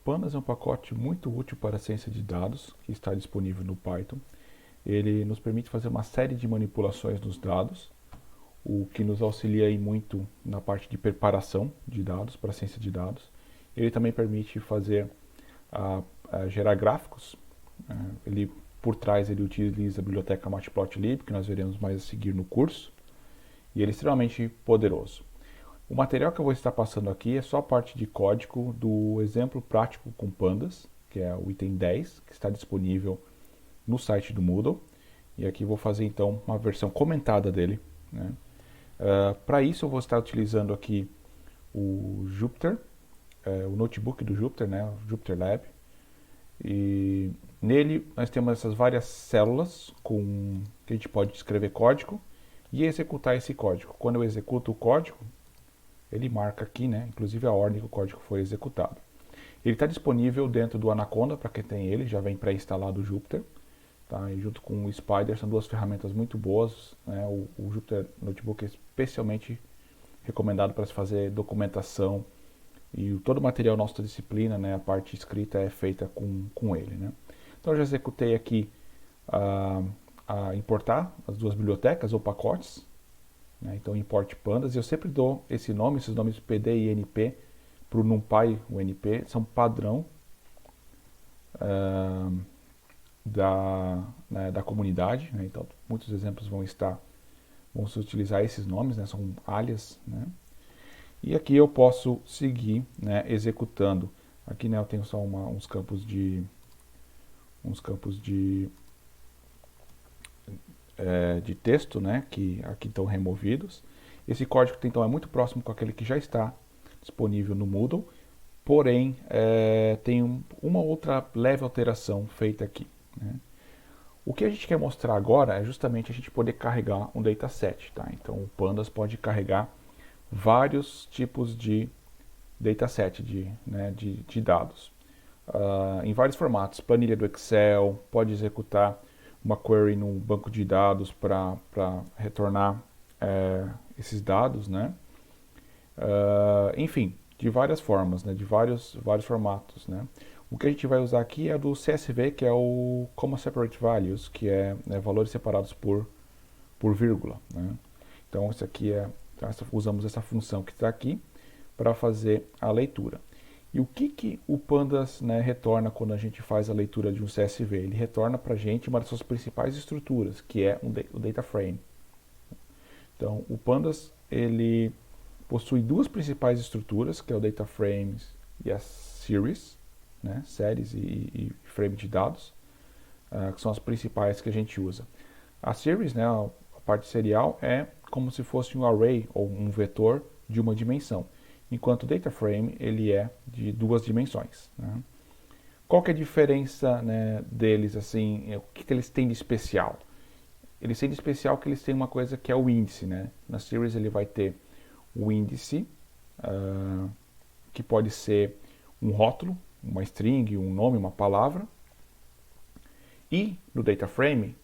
Pandas é um pacote muito útil para a ciência de dados, que está disponível no Python. Ele nos permite fazer uma série de manipulações nos dados, o que nos auxilia aí muito na parte de preparação de dados para a ciência de dados. Ele também permite fazer gerar gráficos. Ele, por trás, ele utiliza a biblioteca Matplotlib, que nós veremos mais a seguir no curso, e ele é extremamente poderoso. O material que eu vou estar passando aqui é só a parte de código do exemplo prático com pandas, que é o item 10, que está disponível no site do Moodle. E aqui vou fazer então uma versão comentada dele, né? Para isso eu vou estar utilizando aqui o Jupyter, o notebook do Jupyter, né? O Jupyter Lab. E nele nós temos essas várias células que a gente pode escrever código e executar esse código. Quando eu executo o código, ele marca aqui, né, inclusive a ordem que o código foi executado. Ele está disponível dentro do Anaconda, para quem tem ele, já vem pré-instalado o Jupyter. Tá? E junto com o Spyder, são duas ferramentas muito boas. Né? O Jupyter Notebook é especialmente recomendado para se fazer documentação e todo o material da nossa disciplina, né, a parte escrita é feita com ele. Né? Então eu já executei aqui a importar as duas bibliotecas ou pacotes. Né? Então import pandas, e eu sempre dou esses nomes PD e NP para o NumPy, o NP, são padrão da comunidade. Né? Então muitos exemplos vão se utilizar esses nomes, né? São alias. Né? E aqui eu posso seguir, né, executando. Aqui, né, eu tenho só uns campos de texto, né, que aqui estão removidos. Esse código então é muito próximo com aquele que já está disponível no Moodle, porém tem uma outra leve alteração feita aqui. Né? O que a gente quer mostrar agora é justamente a gente poder carregar um dataset. Tá? Então o Pandas pode carregar vários tipos de dataset, de dados, em vários formatos. Planilha do Excel, pode executar uma query no banco de dados para retornar esses dados, né? Enfim, de várias formas, né? De vários formatos, né? O que a gente vai usar aqui é do CSV, que é o Comma Separate Values, que é, né, valores separados por vírgula, né? Então, isso aqui usamos essa função que está aqui para fazer a leitura. E o que o Pandas, né, retorna quando a gente faz a leitura de um CSV? Ele retorna para a gente uma das suas principais estruturas, que é o data frame. Então, o Pandas ele possui duas principais estruturas, que é o data frames e a series, né, séries e frame de dados, que são as principais que a gente usa. A series, né, a parte serial, é como se fosse um array ou um vetor de uma dimensão, enquanto o data frame ele é de duas dimensões. Né? Qual que é a diferença, né, deles? Assim, o que eles têm de especial? Eles têm de especial que eles têm uma coisa que é o índice. Né? Na series ele vai ter o índice, que pode ser um rótulo, uma string, um nome, uma palavra. E no data frame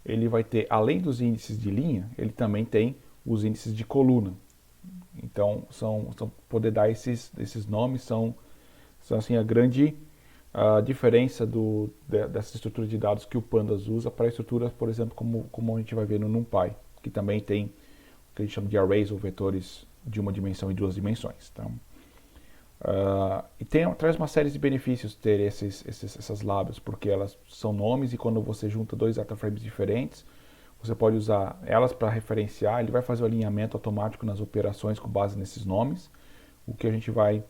ele vai ter, além dos índices de linha, ele também tem os índices de coluna. Então, poder dar esses nomes são assim, a grande diferença dessa estrutura de dados que o Pandas usa para estruturas, por exemplo, como a gente vai ver no NumPy, que também tem o que a gente chama de arrays ou vetores de uma dimensão e duas dimensões. Então, e traz uma série de benefícios ter essas labels, porque elas são nomes e quando você junta dois data frames diferentes, você pode usar elas para referenciar. Ele vai fazer o alinhamento automático nas operações com base nesses nomes, o que a gente vai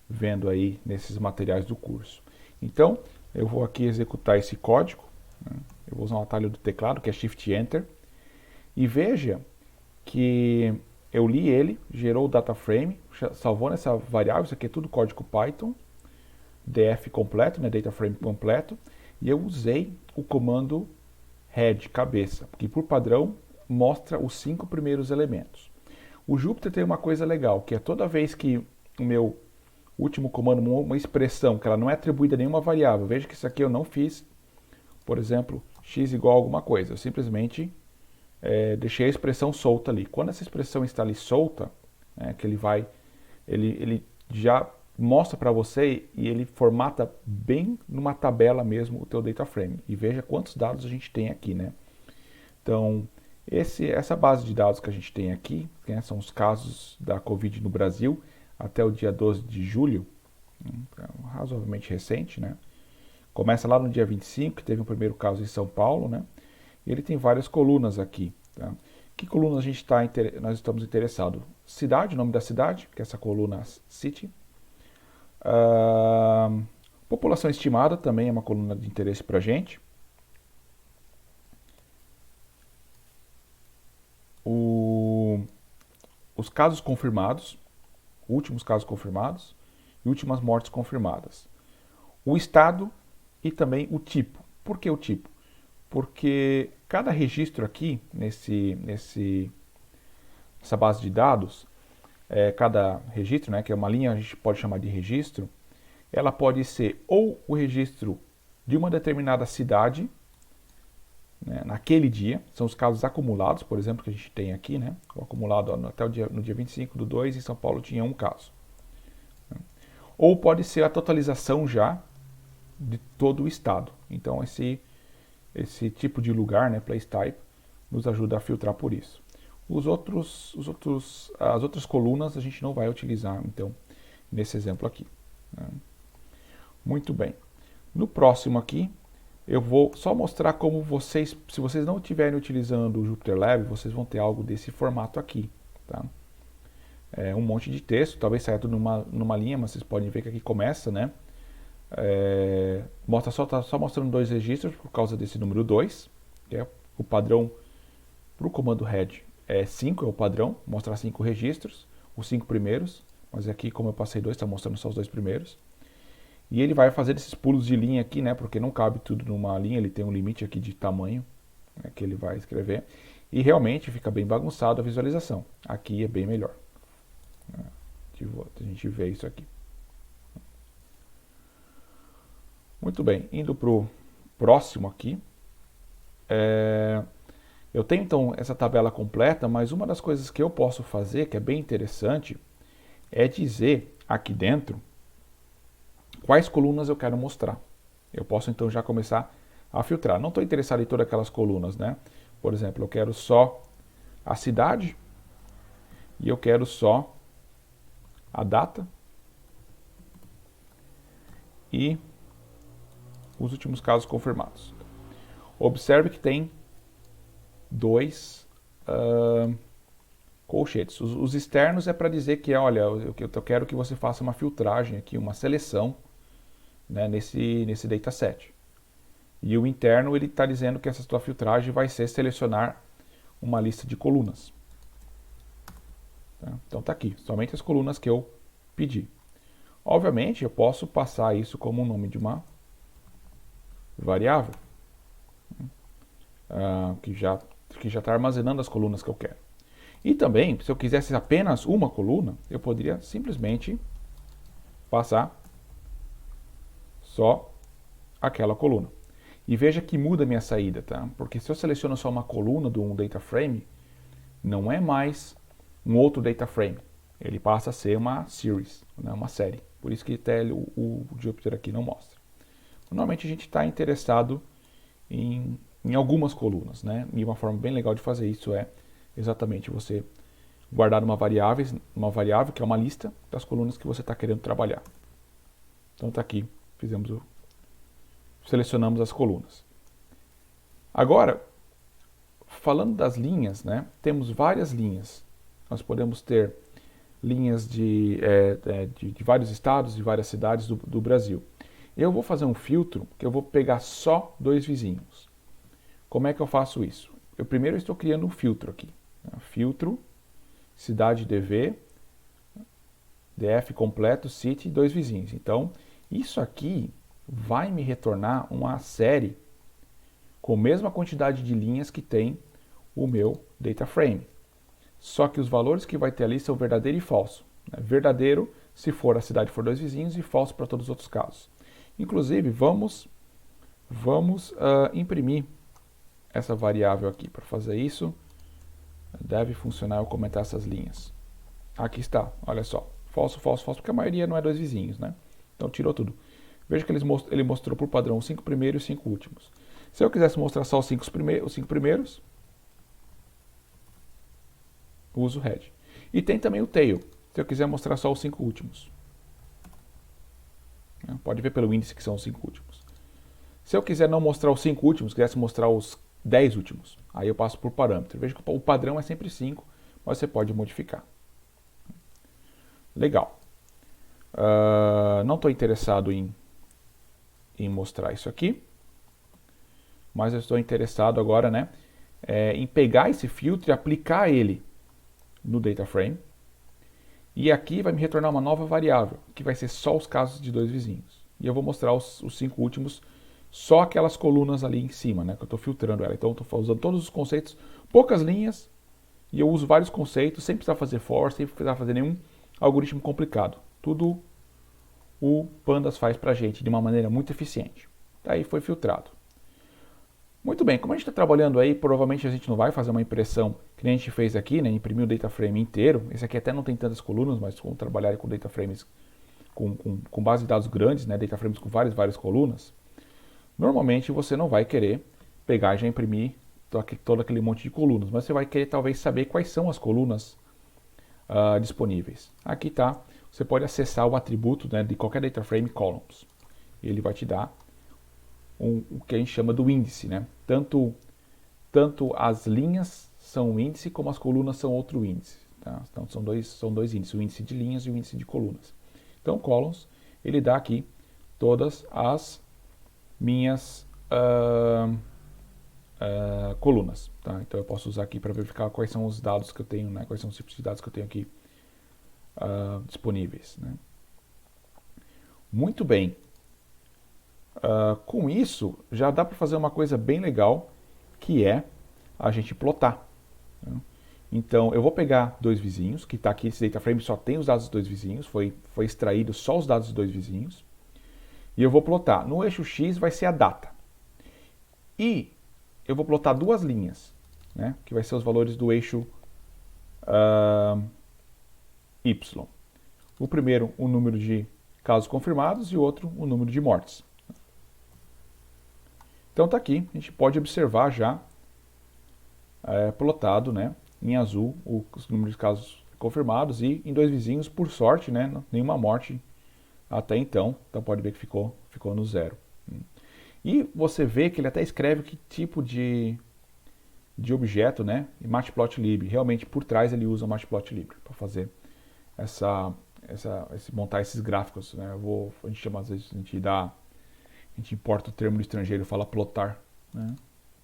vendo aí nesses materiais do curso. Então, eu vou aqui executar esse código, né? Eu vou usar um atalho do teclado, que é Shift Enter, e veja que eu li ele, gerou o data frame, salvou nessa variável. Isso aqui é tudo código Python, df completo, né, data frame completo, e eu usei o comando head, cabeça, que por padrão mostra os 5 primeiros elementos. O Jupyter tem uma coisa legal, que é toda vez que o meu último comando, uma expressão que ela não é atribuída a nenhuma variável, veja que isso aqui eu não fiz, por exemplo, x igual a alguma coisa, eu simplesmente deixei a expressão solta ali. Quando essa expressão está ali solta, que ele já mostra para você e ele formata bem numa tabela mesmo o teu data frame. E veja quantos dados a gente tem aqui, né? Então, essa base de dados que a gente tem aqui, né, são os casos da Covid no Brasil até o dia 12 de julho, razoavelmente recente, né? Começa lá no dia 25, que teve um primeiro caso em São Paulo, né? E ele tem várias colunas aqui, tá? Que coluna nós estamos interessados? Cidade, nome da cidade, que é essa coluna City. População estimada também é uma coluna de interesse para a gente. Os casos confirmados, últimos casos confirmados e últimas mortes confirmadas. O estado e também o tipo. Por que o tipo? Porque cada registro aqui, nessa base de dados, cada registro, né, que é uma linha, a gente pode chamar de registro, ela pode ser ou o registro de uma determinada cidade, né, naquele dia, são os casos acumulados, por exemplo, que a gente tem aqui, né, o acumulado até no dia 25/2, em São Paulo tinha um caso. Ou pode ser a totalização já de todo o estado. Então, esse tipo de lugar, né, place type, nos ajuda a filtrar por isso. As outras colunas a gente não vai utilizar, então, nesse exemplo aqui, né? Muito bem. No próximo aqui, eu vou só mostrar como vocês, se vocês não estiverem utilizando o Jupyter Lab, vocês vão ter algo desse formato aqui, tá? Um monte de texto, talvez saia tudo numa linha, mas vocês podem ver que aqui começa, né? Tá só mostrando 2 registros por causa desse número 2, que é o padrão para o comando head. 5 é o padrão, mostrar 5 registros, os 5 primeiros, mas aqui como eu passei 2, está mostrando só os 2 primeiros. E ele vai fazer esses pulos de linha aqui, né, porque não cabe tudo numa linha, ele tem um limite aqui de tamanho, né, que ele vai escrever. E realmente fica bem bagunçado a visualização. Aqui é bem melhor. A gente vê isso aqui. Muito bem, indo para o próximo aqui. Eu tenho então essa tabela completa, mas uma das coisas que eu posso fazer, que é bem interessante, é dizer aqui dentro quais colunas eu quero mostrar. Eu posso então já começar a filtrar. Não estou interessado em todas aquelas colunas, né? Por exemplo, eu quero só a cidade e eu quero só a data e os últimos casos confirmados. Observe que tem 2 colchetes. Os externos é para dizer que, olha, eu quero que você faça uma filtragem aqui, uma seleção, né, nesse dataset. E o interno, ele está dizendo que essa sua filtragem vai ser selecionar uma lista de colunas. Tá? Então está aqui, somente as colunas que eu pedi. Obviamente, eu posso passar isso como o nome de uma variável, que já está armazenando as colunas que eu quero. E também, se eu quisesse apenas uma coluna, eu poderia simplesmente passar só aquela coluna. E veja que muda a minha saída, tá? Porque se eu seleciono só uma coluna de um data frame, não é mais um outro data frame. Ele passa a ser uma series, né? Uma série. Por isso que até o Jupyter aqui não mostra. Normalmente a gente está interessado em algumas colunas, né? E uma forma bem legal de fazer isso é exatamente você guardar uma variável que é uma lista das colunas que você está querendo trabalhar. Então está aqui, selecionamos as colunas. Agora, falando das linhas, né? Temos várias linhas. Nós podemos ter linhas de vários estados, de várias cidades do Brasil. Eu vou fazer um filtro que eu vou pegar só 2 vizinhos. Como é que eu faço isso? Primeiro eu estou criando um filtro aqui. Filtro, cidade DV, DF completo, city, 2 vizinhos. Então, isso aqui vai me retornar uma série com a mesma quantidade de linhas que tem o meu data frame. Só que os valores que vai ter ali são verdadeiro e falso. Verdadeiro se for a cidade for 2 vizinhos e falso para todos os outros casos. Inclusive, vamos imprimir essa variável aqui. Para fazer isso, deve funcionar eu comentar essas linhas. Aqui está, olha só. falso, falso, falso, porque a maioria não é dois vizinhos, né? Então tirou tudo. Veja que ele mostrou por padrão os 5 primeiros e os 5 últimos. Se eu quisesse mostrar só os 5 primeiros, uso o head. E tem também o tail, se eu quiser mostrar só os 5 últimos. Pode ver pelo índice que são os 5 últimos. Se eu quiser não mostrar os 5 últimos, quisesse mostrar os 10 últimos, aí eu passo por parâmetro. Veja que o padrão é sempre 5, mas você pode modificar. Legal. Não estou interessado em mostrar isso aqui, mas eu estou interessado agora, né, em pegar esse filtro e aplicar ele no data frame. E aqui vai me retornar uma nova variável, que vai ser só os casos de dois vizinhos. E eu vou mostrar os 5 últimos, só aquelas colunas ali em cima, né, que eu estou filtrando ela. Então eu estou usando todos os conceitos, poucas linhas, e eu uso vários conceitos, sem precisar fazer for, sem precisar fazer nenhum algoritmo complicado. Tudo o Pandas faz para a gente de uma maneira muito eficiente. Daí foi filtrado. Muito bem, como a gente está trabalhando aí, provavelmente a gente não vai fazer uma impressão que nem a gente fez aqui, né? Imprimir o data frame inteiro. Esse aqui até não tem tantas colunas, mas vamos trabalhar com data frames com base de dados grandes, né? Data frames com várias colunas. Normalmente você não vai querer pegar e já imprimir todo aquele monte de colunas, mas você vai querer talvez saber quais são as colunas disponíveis. Aqui está, você pode acessar o atributo, né, de qualquer data frame columns. Ele vai te dar o que a gente chama do índice, né? Tanto as linhas são um índice, como as colunas são outro índice. Tá? Então são dois índices, o índice de linhas e o índice de colunas. Então columns, ele dá aqui todas as minhas colunas. Tá? Então eu posso usar aqui para verificar quais são os dados que eu tenho, né? Quais são os tipos de dados que eu tenho aqui disponíveis. Né? Muito bem. Com isso, já dá para fazer uma coisa bem legal, que é a gente plotar. Né? Então, eu vou pegar dois vizinhos, que está aqui, esse data frame só tem os dados dos dois vizinhos, foi extraído só os dados dos dois vizinhos, e eu vou plotar. No eixo X vai ser a data. E eu vou plotar duas linhas, né? Que vai ser os valores do eixo Y. O primeiro, o número de casos confirmados, e o outro, o número de mortes. Então está aqui, a gente pode observar já plotado, né, em azul os números de casos confirmados e em dois vizinhos, por sorte, né, nenhuma morte até então. Então pode ver que ficou no 0. E você vê que ele até escreve que tipo de objeto, né, em matplotlib. Realmente por trás ele usa o matplotlib para fazer montar esses gráficos. Né. A gente chama, às vezes, a gente importa o termo do estrangeiro, fala plotar, né?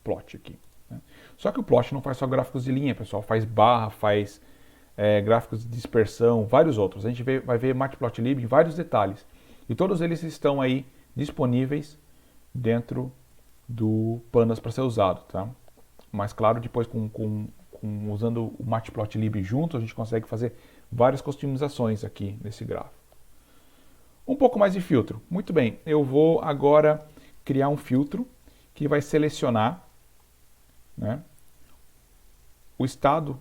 Plot aqui. Né? Só que o plot não faz só gráficos de linha, pessoal, faz barra, faz gráficos de dispersão, vários outros. A gente vai ver matplotlib em vários detalhes. E todos eles estão aí disponíveis dentro do Pandas para ser usado. Tá? Mas claro, depois usando o matplotlib junto, a gente consegue fazer várias customizações aqui nesse gráfico. Um pouco mais de filtro. Muito bem, eu vou agora criar um filtro que vai selecionar, né, o estado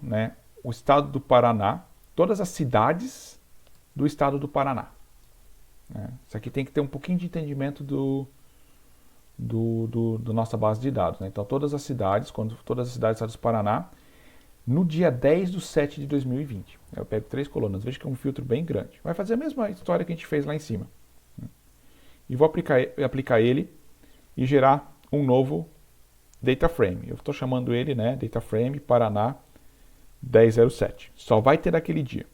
do Paraná, todas as cidades do estado do Paraná. Né? Isso aqui tem que ter um pouquinho de entendimento do nossa base de dados. Né? Então todas as cidades do estado do Paraná, no dia 10/7 de 2020. Eu pego 3 colunas, veja que é um filtro bem grande. Vai fazer a mesma história que a gente fez lá em cima. E vou aplicar ele e gerar um novo data frame. Eu estou chamando ele, né, data frame Paraná 10/07. Só vai ter aquele dia.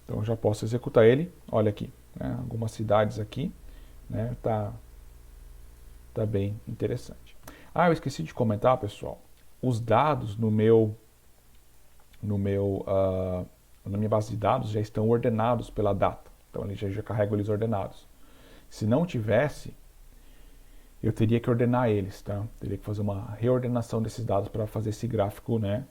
Então eu já posso executar ele. Olha aqui, né, algumas cidades aqui. Né, tá bem interessante. Eu esqueci de comentar, pessoal. Os dados na minha base de dados já estão ordenados pela data. Então ele já carrega eles ordenados. Se não tivesse, eu teria que ordenar eles, tá? Teria que fazer uma reordenação desses dados para fazer esse gráfico, né,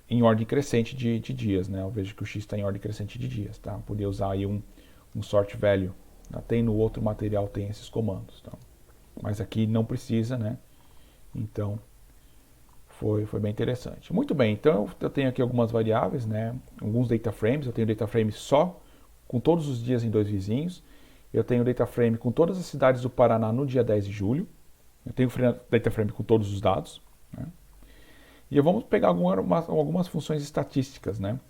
em ordem crescente de dias, né? Eu vejo que o X está em ordem crescente de dias, tá? Podia usar aí um sort value. Tem no outro material, tem esses comandos, tá? Mas aqui não precisa, né? Então foi bem interessante. Muito bem, então eu tenho aqui algumas variáveis, né? Alguns data frames. Eu tenho data frame só com todos os dias em 2 vizinhos. Eu tenho data frame com todas as cidades do Paraná no dia 10 de julho. Eu tenho data frame com todos os dados, né? E vamos pegar algumas funções estatísticas, né?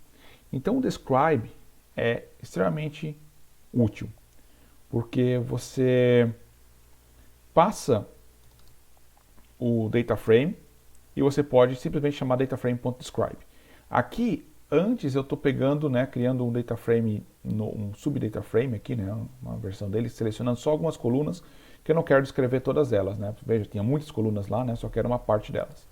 Então o describe é extremamente útil, porque você passa o data frame e você pode simplesmente chamar dataframe.describe. Aqui, antes eu estou pegando, né, criando um data frame, um subdata frame aqui, né, uma versão dele, selecionando só algumas colunas, que eu não quero descrever todas elas, né? Veja, tinha muitas colunas lá, né, só quero uma parte delas.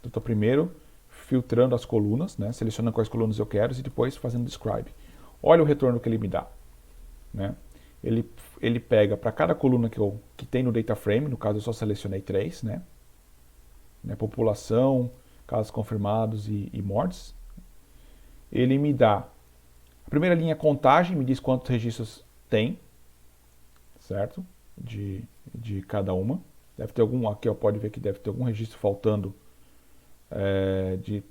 Então, estou primeiro filtrando as colunas, né, selecionando quais colunas eu quero e depois fazendo describe. Olha o retorno que ele me dá, né? Ele pega para cada coluna que tem no data frame, no caso eu só selecionei 3, né? População, casos confirmados e mortes. Ele me dá a primeira linha contagem, me diz quantos registros tem, certo? De cada uma. Deve ter algum, aqui pode ver que deve ter algum registro faltando,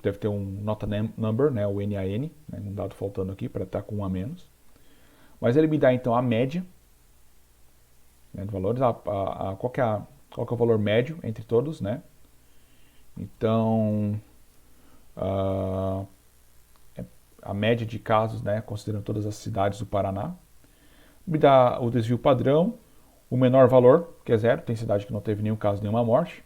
deve ter um nota number, né, o NaN, né, um dado faltando aqui para estar com um a menos. Mas ele me dá então a média, né, de valores, qual que é o valor médio entre todos, né? Então, a média de casos, né, considerando todas as cidades do Paraná. Me dá o desvio padrão, o menor valor, que é 0, tem cidade que não teve nenhum caso, nenhuma morte.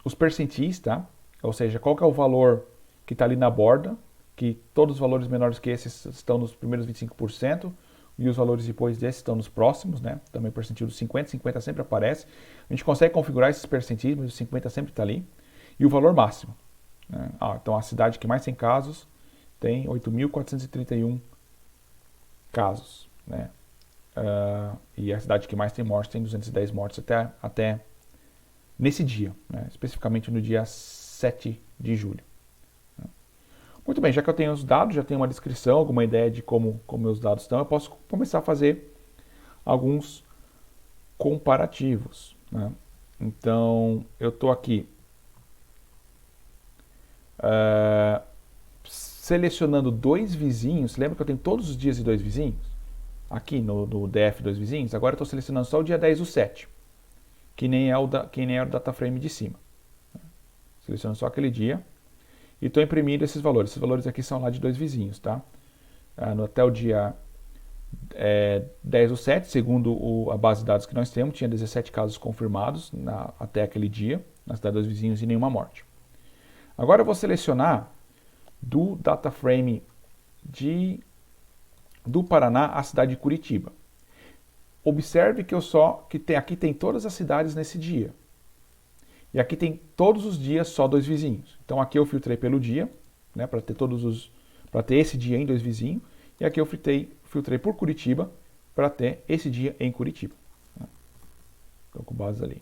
Os percentis, tá? Ou seja, qual que é o valor que está ali na borda, que todos os valores menores que esses estão nos primeiros 25%, e os valores depois desses estão nos próximos, né? Também o percentil dos 50 sempre aparece. A gente consegue configurar esses percentis, mas o 50 sempre está ali. E o valor máximo, né? Então a cidade que mais tem casos tem 8.431 casos, né? E a cidade que mais tem mortes tem 210 mortes até nesse dia, né? Especificamente no dia 7 de julho. Muito bem, já que eu tenho os dados, já tenho uma descrição, alguma ideia de como meus dados estão, eu posso começar a fazer alguns comparativos, né? Então, eu estou aqui selecionando 2 vizinhos. Lembra que eu tenho todos os dias de 2 vizinhos? Aqui no DF 2 vizinhos. Agora eu estou selecionando só o dia 10 do 7, que nem é o data frame de cima. Seleciono só aquele dia. E estou imprimindo esses valores. Esses valores aqui são lá de 2 vizinhos, tá? Até o dia 10 do 7, segundo a base de dados que nós temos, tinha 17 casos confirmados até aquele dia, na cidade dos vizinhos e nenhuma morte. Agora eu vou selecionar do data frame do Paraná a cidade de Curitiba. Observe que aqui tem todas as cidades nesse dia. E aqui tem todos os dias só 2 vizinhos. Então aqui eu filtrei pelo dia, né, para ter esse dia em 2 vizinhos. E aqui eu filtrei por Curitiba para ter esse dia em Curitiba. Então com base ali.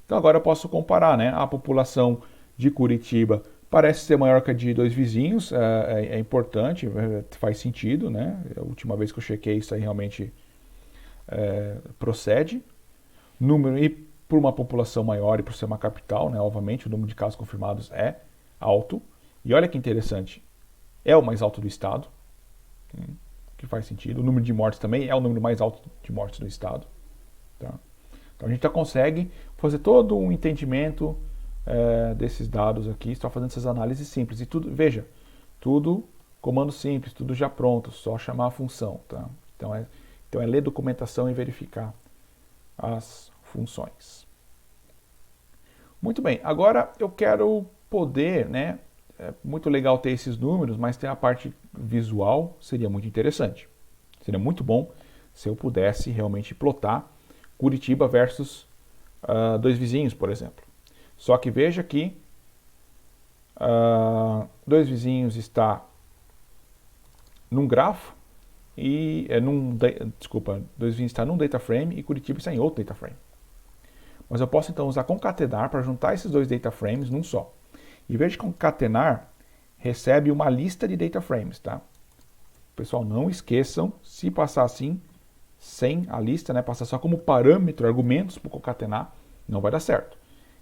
Então agora eu posso comparar, né? A população de Curitiba parece ser maior que a de 2 vizinhos. É importante, faz sentido, né? A última vez que eu chequei isso aí realmente procede. E por uma população maior e por ser uma capital, né, obviamente o número de casos confirmados é alto. E olha que interessante, é o mais alto do estado, que faz sentido. O número de mortes também é o número mais alto de mortes do estado. Tá? Então a gente já consegue fazer todo um entendimento desses dados aqui, só fazendo essas análises simples. E tudo, veja, tudo comando simples, tudo já pronto, só chamar a função. Tá? Então é ler documentação e verificar as funções. Muito bem, agora eu quero poder, né? É muito legal ter esses números, mas ter a parte visual seria muito interessante. Seria muito bom se eu pudesse realmente plotar Curitiba versus 2 vizinhos, por exemplo. Só que veja que 2 vizinhos está num grafo e 2 vizinhos está num data frame e Curitiba está em outro data frame. Mas eu posso então usar concatenar para juntar esses 2 data frames num só. Em vez de concatenar, recebe uma lista de data frames, tá? Pessoal, não esqueçam, se passar assim, sem a lista, né, passar só como parâmetro, argumentos para concatenar, não vai dar certo.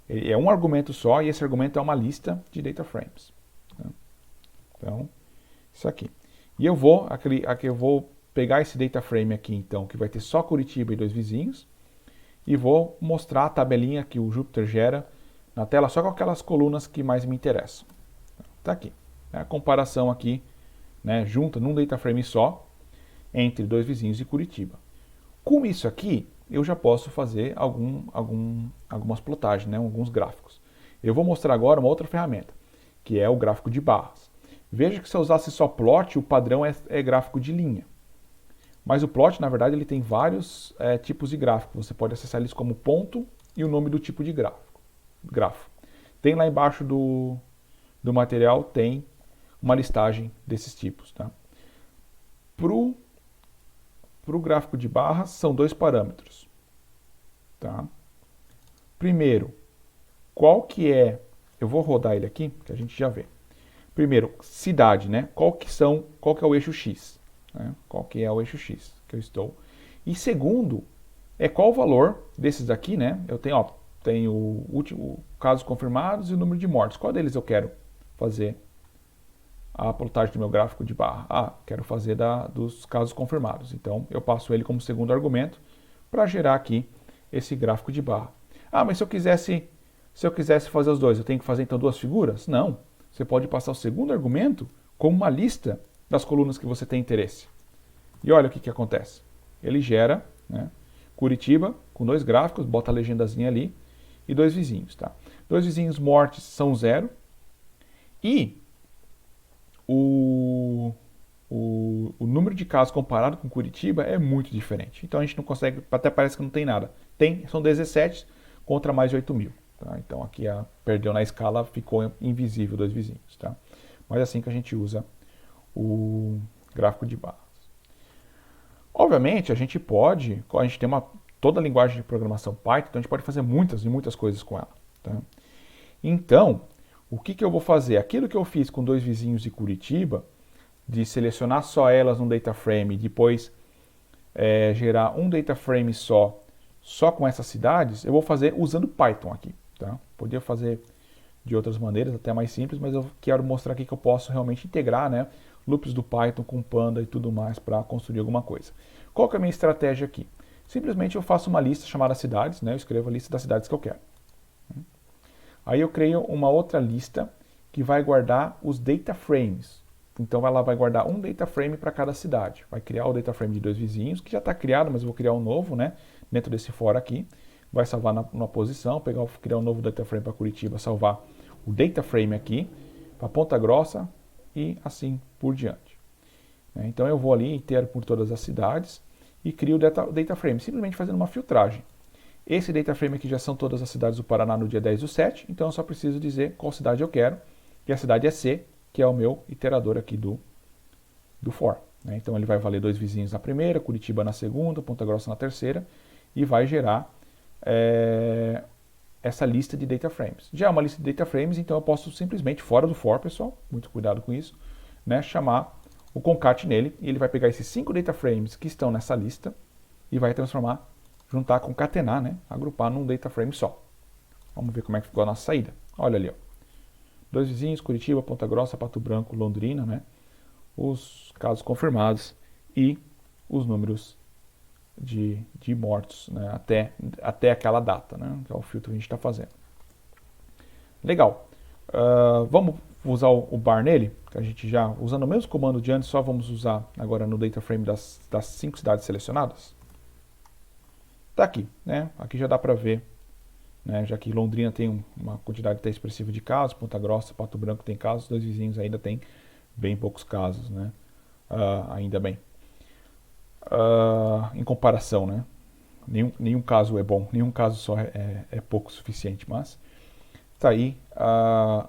É um argumento só e esse argumento é uma lista de data frames. Né? Então, isso aqui. E eu vou pegar esse data frame aqui, então, que vai ter só Curitiba e 2 vizinhos, e vou mostrar a tabelinha que o Jupyter gera na tela, só com aquelas colunas que mais me interessam. Está aqui. É a comparação aqui, né, junta num data frame só, entre 2 vizinhos e Curitiba. Com isso aqui, eu já posso fazer algumas plotagens, né, alguns gráficos. Eu vou mostrar agora uma outra ferramenta, que é o gráfico de barras. Veja que se eu usasse só plot, o padrão é gráfico de linha. Mas o plot, na verdade, ele tem vários tipos de gráfico. Você pode acessar eles como ponto e o nome do tipo de grafo. Tem lá embaixo do material, tem uma listagem desses tipos. Tá? Para o gráfico de barras, são 2 parâmetros. Tá? Primeiro, qual que é... Eu vou rodar ele aqui, que a gente já vê. Primeiro, cidade, né? Qual que é o eixo X? Né? Qual que é o eixo X que eu estou? E segundo, qual o valor desses aqui, né? Eu tenho o último casos confirmados e o número de mortes. Qual deles eu quero fazer a plotagem do meu gráfico de barra? Quero fazer dos casos confirmados. Então, eu passo ele como segundo argumento para gerar aqui esse gráfico de barra. Mas se eu quisesse fazer os dois, eu tenho que fazer então 2 figuras? Não. Você pode passar o segundo argumento como uma lista das colunas que você tem interesse. E olha o que acontece. Ele gera, né, Curitiba com 2 gráficos, bota a legendazinha ali, e 2 vizinhos. Tá? 2 vizinhos mortes são 0. E o número de casos comparado com Curitiba é muito diferente. Então a gente não consegue, até parece que não tem nada. São 17 contra mais de 8.000. Tá? Então aqui perdeu na escala, ficou invisível 2 vizinhos. Tá? Mas é assim que a gente usa o gráfico de barras. Obviamente a gente tem toda a linguagem de programação Python, então a gente pode fazer muitas e muitas coisas com ela. Tá? Então, o que eu vou fazer? Aquilo que eu fiz com 2 vizinhos de Curitiba, de selecionar só elas no data frame e depois gerar um data frame só com essas cidades, eu vou fazer usando Python aqui. Tá? Podia fazer de outras maneiras, até mais simples, mas eu quero mostrar aqui que eu posso realmente integrar, né, loops do Python com Panda e tudo mais para construir alguma coisa. Qual que é a minha estratégia aqui? Simplesmente eu faço uma lista chamada cidades, né, eu escrevo a lista das cidades que eu quero. Aí eu creio uma outra lista que vai guardar os data frames. Então ela vai guardar um data frame para cada cidade. Vai criar o data frame de 2 vizinhos, que já está criado, mas eu vou criar um novo, né, dentro desse for aqui. Vai salvar numa posição, criar um novo data frame para Curitiba, salvar o data frame aqui para Ponta Grossa e assim por diante. Então eu vou ali inteiro por todas as cidades e crio o data frame, simplesmente fazendo uma filtragem. Esse data frame aqui já são todas as cidades do Paraná no dia 10/7, então eu só preciso dizer qual cidade eu quero, e a cidade é C, que é o meu iterador aqui do for. Então ele vai valer 2 vizinhos na primeira, Curitiba na segunda, Ponta Grossa na terceira, e vai gerar essa lista de data frames. Já é uma lista de data frames, então eu posso simplesmente, fora do for, pessoal, muito cuidado com isso, né, chamar o concat nele, e ele vai pegar esses 5 data frames que estão nessa lista e vai juntar, concatenar, né, agrupar num data frame só. Vamos ver como é que ficou a nossa saída. Olha ali, ó. 2 vizinhos, Curitiba, Ponta Grossa, Pato Branco, Londrina, né, os casos confirmados e os números de mortos, né, até aquela data, né, que é o filtro que a gente está fazendo. Legal. Vamos usar o bar nele, que a gente já, usando o mesmo comando de antes, só vamos usar agora no data frame das 5 cidades selecionadas. Tá aqui, né? Aqui já dá para ver, né, já que Londrina tem uma quantidade até expressiva de casos, Ponta Grossa, Pato Branco tem casos, 2 vizinhos ainda tem bem poucos casos, né? Ainda bem. Em comparação, né? Nenhum caso é bom, nenhum caso só é pouco o suficiente, mas está aí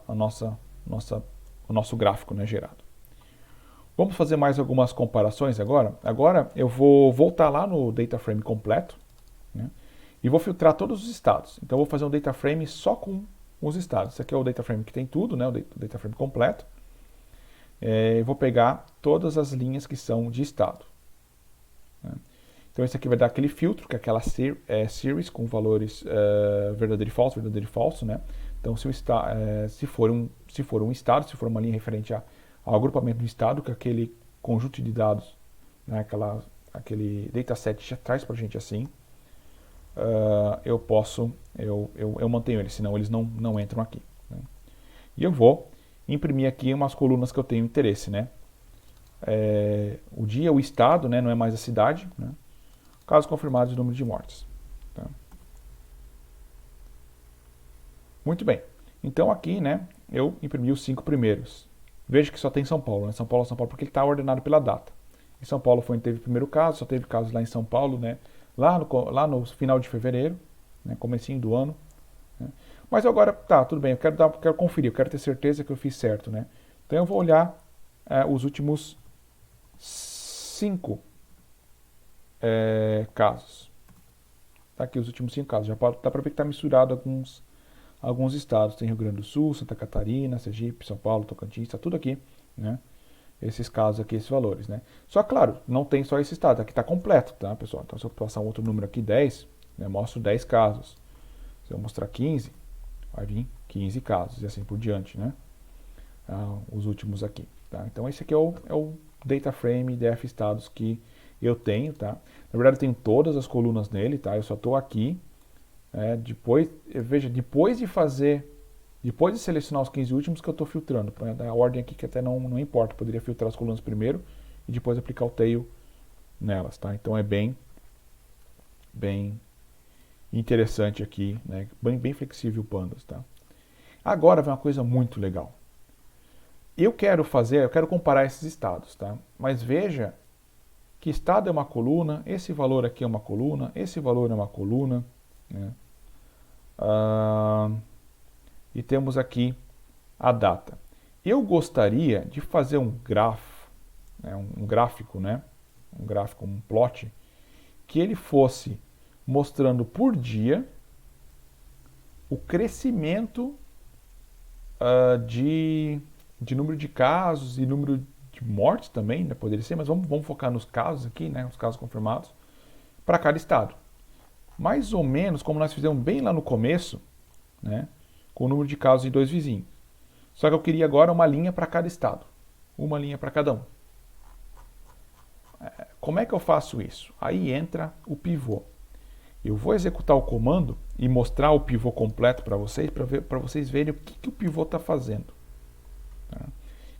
o nosso gráfico, né, gerado. Vamos fazer mais algumas comparações agora. Agora eu vou voltar lá no data frame completo, né, e vou filtrar todos os estados. Então eu vou fazer um data frame só com os estados. Esse aqui é o data frame que tem tudo, né, o data frame completo. Eu vou pegar todas as linhas que são de estado. Né? Então esse aqui vai dar aquele filtro, que é aquela series com valores verdadeiro e falso, né? Então se for um estado, se for uma linha referente ao agrupamento do estado, que é aquele conjunto de dados, né? Aquele dataset já traz para a gente assim, eu mantenho eles, senão eles não entram aqui, né? E eu vou imprimir aqui umas colunas que eu tenho interesse, né? O dia, o estado, né? Não é mais a cidade, né? Casos confirmados e número de mortes. Tá? Muito bem. Então aqui, né? Eu imprimi os 5 primeiros. Veja que só tem São Paulo, né? São Paulo, porque ele está ordenado pela data. Em São Paulo foi onde teve o primeiro caso, só teve casos lá em São Paulo, né? Lá no final de fevereiro, né? Comecinho do ano. Né? Mas agora, tá, tudo bem, eu quero conferir, eu quero ter certeza que eu fiz certo, né? Então eu vou olhar os últimos 5 casos. Tá aqui os últimos 5 casos. Já dá para ver que está misturado alguns estados. Tem Rio Grande do Sul, Santa Catarina, Sergipe, São Paulo, Tocantins, está tudo aqui, né? Esses casos aqui, esses valores, né? Só, claro, não tem só esse estado. Aqui está completo, tá, pessoal? Então, se eu passar um outro número aqui, 10, né, mostro 10 casos. Se eu mostrar 15, vai vir 15 casos e assim por diante, né? Os últimos aqui, tá? Então, esse aqui é o data frame DF estados que eu tenho, tá? Na verdade, eu tenho todas as colunas nele, tá? Eu só estou aqui. Veja, depois de selecionar os 15 últimos que eu estou filtrando. A ordem aqui que até não importa. Eu poderia filtrar as colunas primeiro e depois aplicar o tail nelas, tá? Então é bem interessante aqui, né? Bem flexível o Pandas, tá? Agora vem uma coisa muito legal. Eu quero comparar esses estados, tá? Mas veja que estado é uma coluna, esse valor aqui é uma coluna, esse valor é uma coluna, né? E temos aqui a data. Eu gostaria de fazer um grafo, né? um gráfico, né? Um gráfico, um plot, que ele fosse mostrando por dia o crescimento de número de casos e número de mortes também, né? Poderia ser, mas vamos focar nos casos aqui, né? Os casos confirmados, para cada estado. Mais ou menos como nós fizemos bem lá no começo, né? Com o número de casos em 2 vizinhos. Só que eu queria agora uma linha para cada estado. Uma linha para cada um. Como é que eu faço isso? Aí entra o pivô. Eu vou executar o comando e mostrar o pivô completo para vocês verem o que o pivô está fazendo. Tá?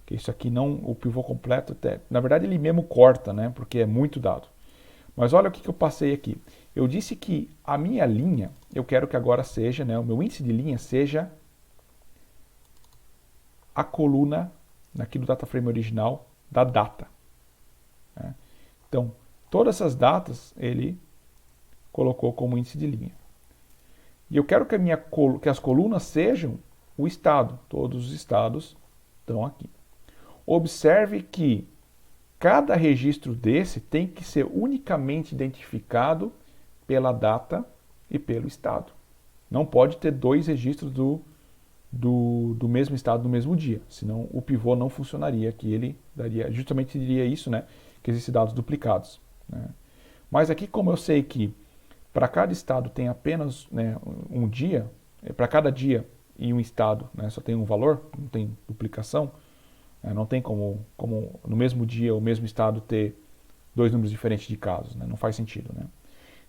Que isso aqui o pivô completo, na verdade ele mesmo corta, né? Porque é muito dado. Mas olha o que eu passei aqui. Eu disse que a minha linha, eu quero que agora seja, né? O meu índice de linha seja a coluna, aqui do data frame original, da data. Né? Então, todas essas datas ele colocou como índice de linha. E eu quero que as colunas sejam o estado. Todos os estados estão aqui. Observe que cada registro desse tem que ser unicamente identificado pela data e pelo estado. Não pode ter 2 registros do mesmo estado no mesmo dia, senão o pivô não funcionaria, que ele diria isso, né, que existem dados duplicados. Né? Mas aqui, como eu sei que para cada estado tem apenas, né, um dia, para cada dia em um estado, né, só tem um valor, não tem duplicação, não tem como no mesmo dia o mesmo estado ter 2 números diferentes de casos, né? Não faz sentido, né?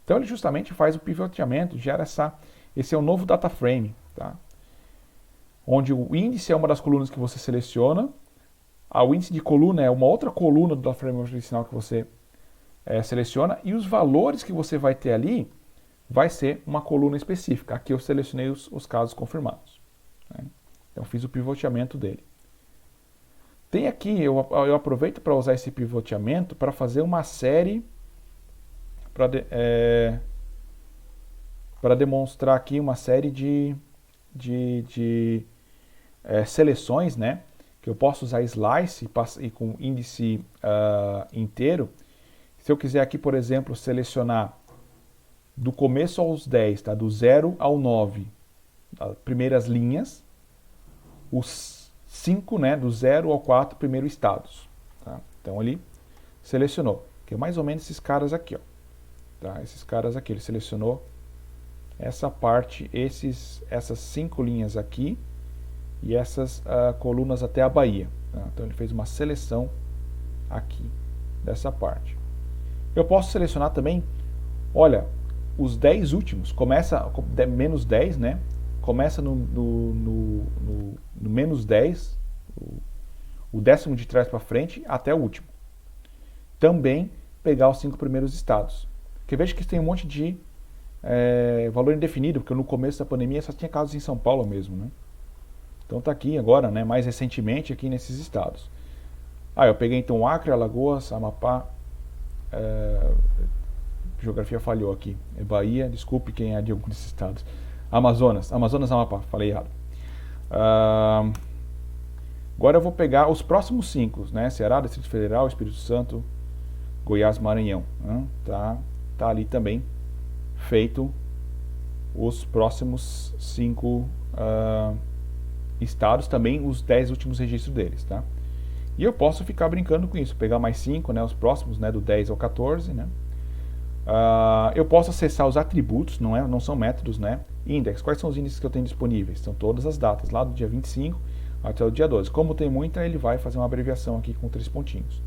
Então ele justamente faz o pivoteamento, gera esse é o novo data frame, tá? Onde o índice é uma das colunas que você seleciona, o índice de coluna é uma outra coluna do data frame original que você seleciona, e os valores que você vai ter ali vai ser uma coluna específica. Aqui eu selecionei os casos confirmados, né? Então fiz o pivoteamento dele. Tem aqui, eu aproveito para usar esse pivoteamento para fazer uma série, para demonstrar aqui uma série de seleções, né? Que eu posso usar slice e com índice inteiro. Se eu quiser aqui, por exemplo, selecionar do começo aos 10, tá? Do 0 ao 9, as primeiras linhas, os 5, né, do 0 ao 4 primeiros estados. Tá? Então ele selecionou, que é mais ou menos esses caras aqui. Ó. tá? Esses caras aqui, ele selecionou essa parte, essas 5 linhas aqui e essas colunas até a Bahia, tá? Então ele fez uma seleção aqui dessa parte. Eu posso selecionar também, olha, os 10 últimos, começa menos 10, né? Começa no menos 10, o décimo de trás para frente até o último. Também pegar os 5 primeiros estados. Porque veja que tem um monte de valor indefinido, porque no começo da pandemia só tinha casos em São Paulo mesmo, né? Então tá aqui agora, né, mais recentemente aqui nesses estados. Eu peguei então Acre, Alagoas, Amapá, geografia falhou aqui, é Bahia, desculpe quem é de algum desses estados. Amazonas, Amapá, falei errado. Agora eu vou pegar os próximos 5, né? Ceará, Distrito Federal, Espírito Santo, Goiás, Maranhão. Né? Tá ali também feito os próximos 5 estados, também os 10 últimos registros deles, tá? E eu posso ficar brincando com isso, pegar mais 5, né, os próximos, né, do 10 ao 14, né? Eu posso acessar os atributos, não são métodos, né? Index, quais são os índices que eu tenho disponíveis? São todas as datas, lá do dia 25 até o dia 12. Como tem muita, ele vai fazer uma abreviação aqui com 3 pontinhos.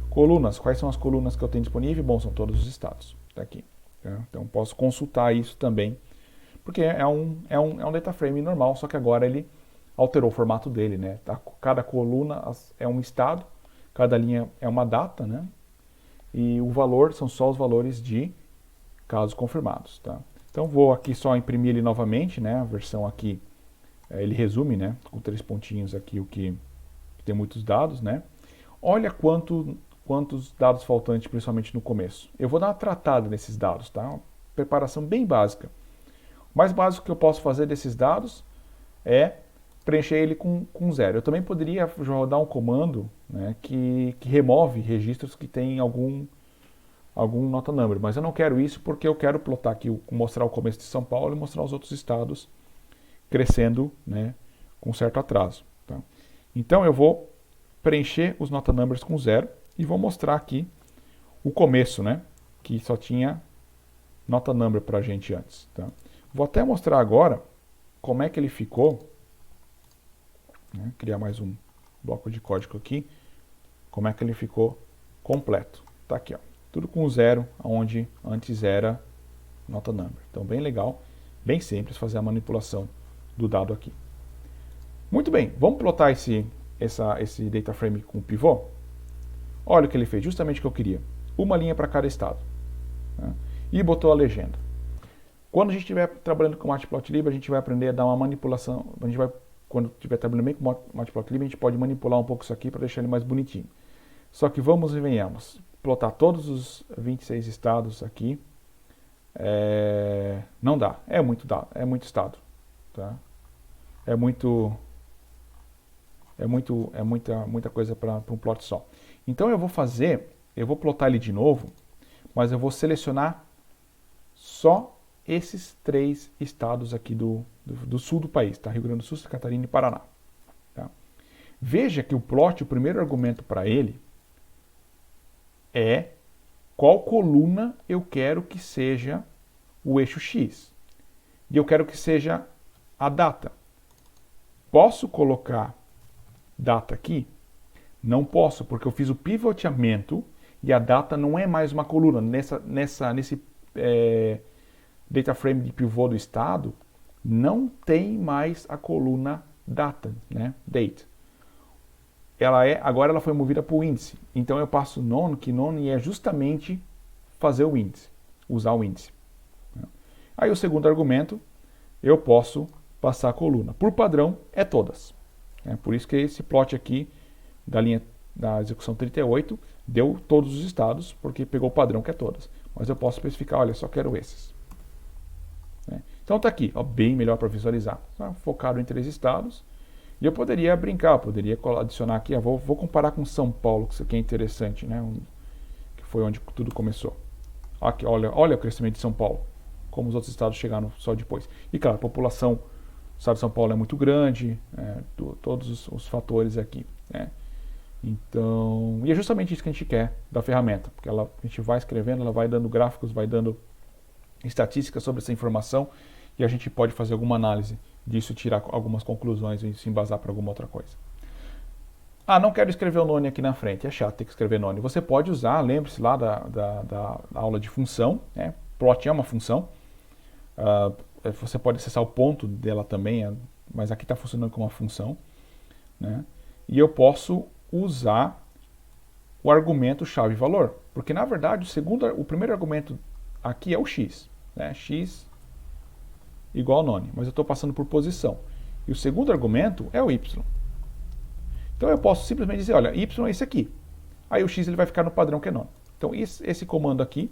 Colunas, quais são as colunas que eu tenho disponível? Bom, são todos os estados, tá aqui. Tá? Então posso consultar isso também, porque é um data frame normal, só que agora ele alterou o formato dele, né? Tá? Cada coluna é um estado, cada linha é uma data, né? E o valor são só os valores de casos confirmados, tá? Então vou aqui só imprimir ele novamente, né? A versão aqui, ele resume, né? Com 3 pontinhos aqui o que tem muitos dados, né? Olha quantos dados faltantes, principalmente no começo. Eu vou dar uma tratada nesses dados, tá? Uma preparação bem básica. O mais básico que eu posso fazer desses dados é preencher ele com 0. Eu também poderia rodar um comando, né, que remove registros que tem algum nota number, mas eu não quero isso porque eu quero plotar aqui, mostrar o começo de São Paulo e mostrar os outros estados crescendo, né, com certo atraso. Tá? Então eu vou preencher os nota numbers com 0 e vou mostrar aqui o começo, né, que só tinha nota number para a gente antes. Tá? Vou até mostrar agora como é que ele ficou. Criar mais um bloco de código aqui, como é que ele ficou completo. Tá aqui, ó, tudo com 0, onde antes era nota number. Então bem legal, bem simples fazer a manipulação do dado aqui. Muito bem, vamos plotar esse data frame com pivô? Olha o que ele fez, justamente o que eu queria. Uma linha para cada estado. Né? E botou a legenda. Quando a gente estiver trabalhando com Matplotlib, a gente vai aprender a dar uma manipulação, quando estiver trabalhando bem com Matplotlib, a gente pode manipular um pouco isso aqui para deixar ele mais bonitinho. Só que vamos e venhamos. Plotar todos os 26 estados aqui, não dá. É muito dado, é muito estado. Tá? Muita coisa para um plot só. Então eu vou plotar ele de novo, mas eu vou selecionar só esses 3 estados aqui do sul do país, tá? Rio Grande do Sul, Santa Catarina e Paraná. Tá? Veja que o plot, o primeiro argumento para ele é qual coluna eu quero que seja o eixo X. E eu quero que seja a data. Posso colocar data aqui? Não posso, porque eu fiz o pivoteamento e a data não é mais uma coluna. Nesse data frame de pivô do estado, não tem mais a coluna data, né? Date. Agora ela foi movida para o índice. Então eu passo none, que none é justamente fazer o índice, usar o índice. Aí o segundo argumento, eu posso passar a coluna. Por padrão, é todas. Por isso que esse plot aqui da linha da execução 38 deu todos os estados, porque pegou o padrão que é todas. Mas eu posso especificar, olha, só quero esses. Então está aqui, ó, bem melhor para visualizar. Tá? Focado em 3 estados. E eu poderia brincar, poderia adicionar aqui, vou comparar com São Paulo, que isso aqui é interessante, né? Que foi onde tudo começou. Aqui, olha o crescimento de São Paulo, como os outros estados chegaram só depois. E claro, a população do estado de São Paulo é muito grande, todos os fatores aqui. Né? Então, e é justamente isso que a gente quer da ferramenta, porque a gente vai escrevendo, ela vai dando gráficos, vai dando estatísticas sobre essa informação e a gente pode fazer alguma análise disso, tirar algumas conclusões e se embasar para alguma outra coisa. Ah, não quero escrever o none aqui na frente, é chato ter que escrever none. Você pode usar, lembre-se lá da aula de função, né? Plot é uma função, você pode acessar o ponto dela também, mas aqui está funcionando como uma função, né? E eu posso usar o argumento chave-valor, porque na verdade o primeiro argumento aqui é o x, né? X igual a none, mas eu estou passando por posição. E o segundo argumento é o y. Então eu posso simplesmente dizer, olha, y é esse aqui. Aí o x ele vai ficar no padrão que é none. Então esse comando aqui,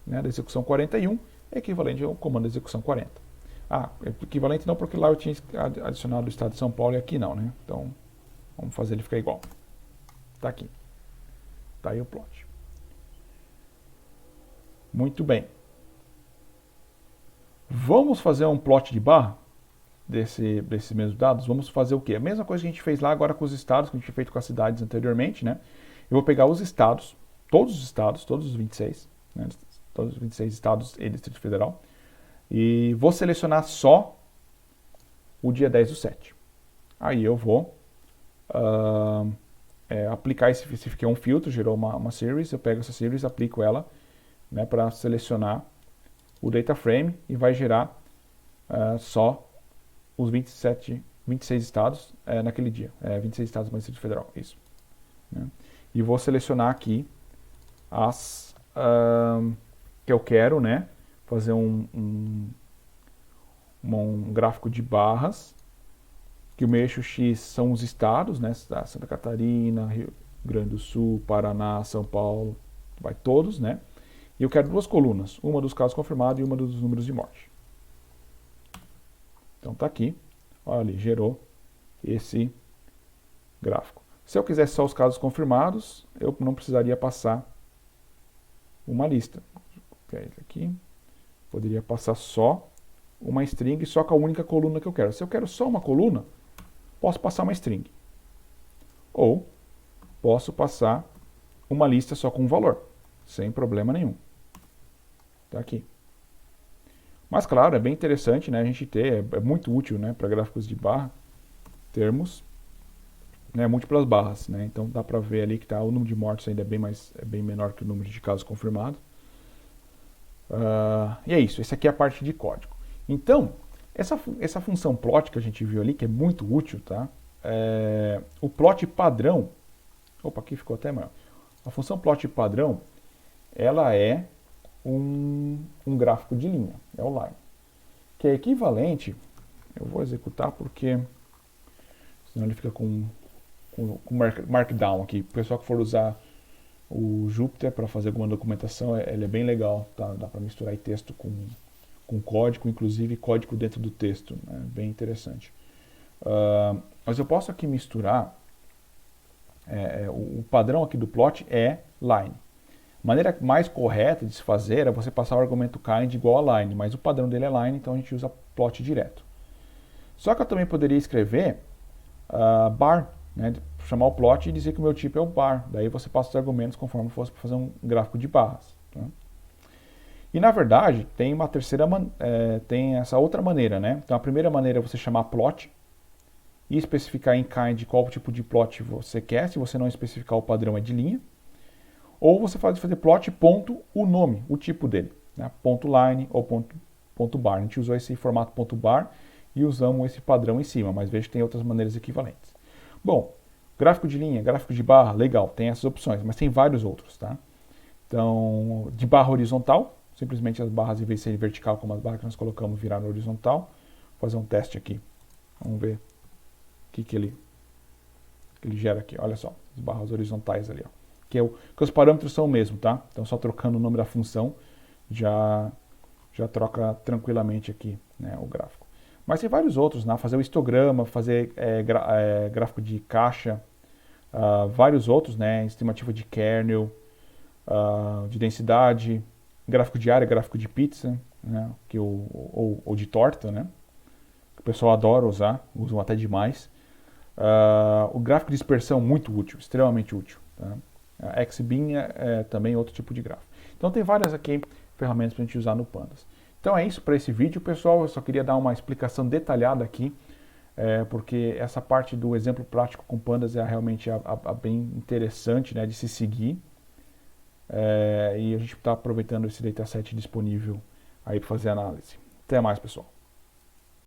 né, da execução 41, é equivalente ao comando da execução 40. Ah, é equivalente não, porque lá eu tinha adicionado o estado de São Paulo e aqui não, né? Então vamos fazer ele ficar igual. Está aqui. Está aí o plot. Muito bem. Vamos fazer um plot de barra desses mesmos dados. Vamos fazer o quê? A mesma coisa que a gente fez lá agora com os estados, que a gente tinha feito com as cidades anteriormente, né? Eu vou pegar os estados, todos os 26, né? Todos os 26 estados e Distrito Federal, e vou selecionar só o dia 10/7. Aí eu vou aplicar esse aqui é um filtro, gerou uma series, eu pego essa series, aplico ela, né, para selecionar o data frame e vai gerar só os 26 estados naquele dia. 26 estados mais Distrito Federal, isso. Né? E vou selecionar aqui as que eu quero, né, fazer um gráfico de barras, que o meu eixo X são os estados, né, Santa Catarina, Rio Grande do Sul, Paraná, São Paulo, vai todos, né? E eu quero duas colunas, uma dos casos confirmados e uma dos números de morte. Então tá aqui, olha ali, gerou esse gráfico. Se eu quisesse só os casos confirmados, eu não precisaria passar uma lista. Aqui, poderia passar só uma string, só com a única coluna que eu quero. Se eu quero só uma coluna, posso passar uma string. Ou posso passar uma lista só com um valor, sem problema nenhum. Tá aqui. Mas claro, é bem interessante, né, a gente ter, é muito útil, né, para gráficos de barra, termos, né, múltiplas barras, né, então dá para ver ali que tá, o número de mortes ainda é bem menor que o número de casos confirmados. E é isso, essa aqui é a parte de código. Então, essa função plot que a gente viu ali, que é muito útil, tá? O plot padrão, opa, aqui ficou até maior. A função plot padrão, ela é um gráfico de linha, é o line, que é equivalente, eu vou executar porque senão ele fica com markdown aqui. O pessoal que for usar o Jupyter para fazer alguma documentação, ele é bem legal, tá? Dá para misturar aí texto com código, inclusive código dentro do texto, é bem interessante. Mas eu posso aqui misturar, o padrão aqui do plot é line. A maneira mais correta de se fazer é você passar o argumento kind igual a line, mas o padrão dele é line, então a gente usa plot direto. Só que eu também poderia escrever bar, né, chamar o plot e dizer que o meu tipo é o bar. Daí você passa os argumentos conforme fosse para fazer um gráfico de barras. Tá? E na verdade tem uma terceira, tem essa outra maneira, né? Então a primeira maneira é você chamar plot e especificar em kind qual tipo de plot você quer. Se você não especificar, o padrão é de linha. Ou você pode fazer plot ponto o nome, o tipo dele, né? Ponto line ou ponto bar. A gente usou esse formato ponto bar e usamos esse padrão em cima, mas veja que tem outras maneiras equivalentes. Bom, gráfico de linha, gráfico de barra, legal, tem essas opções, mas tem vários outros, tá? Então, de barra horizontal, simplesmente as barras, em vez de serem vertical como as barras que nós colocamos, viraram horizontal. Vou fazer um teste aqui, vamos ver o que ele gera aqui. Olha só, as barras horizontais ali, ó. Que os parâmetros são o mesmo, tá? Então, só trocando o nome da função, já troca tranquilamente aqui, né, o gráfico. Mas tem vários outros, né? Fazer o histograma, fazer gráfico de caixa, vários outros, né? Estimativa de kernel, de densidade, gráfico de área, gráfico de pizza, né? Ou de torta, né? Que o pessoal adora usar, usam até demais. O gráfico de dispersão, muito útil, extremamente útil. Tá? A XBeam é também outro tipo de gráfico. Então tem várias aqui ferramentas para a gente usar no Pandas. Então é isso para esse vídeo, pessoal. Eu só queria dar uma explicação detalhada aqui, porque essa parte do exemplo prático com Pandas é realmente bem interessante, né, de se seguir. E a gente está aproveitando esse dataset disponível aí para fazer análise. Até mais, pessoal.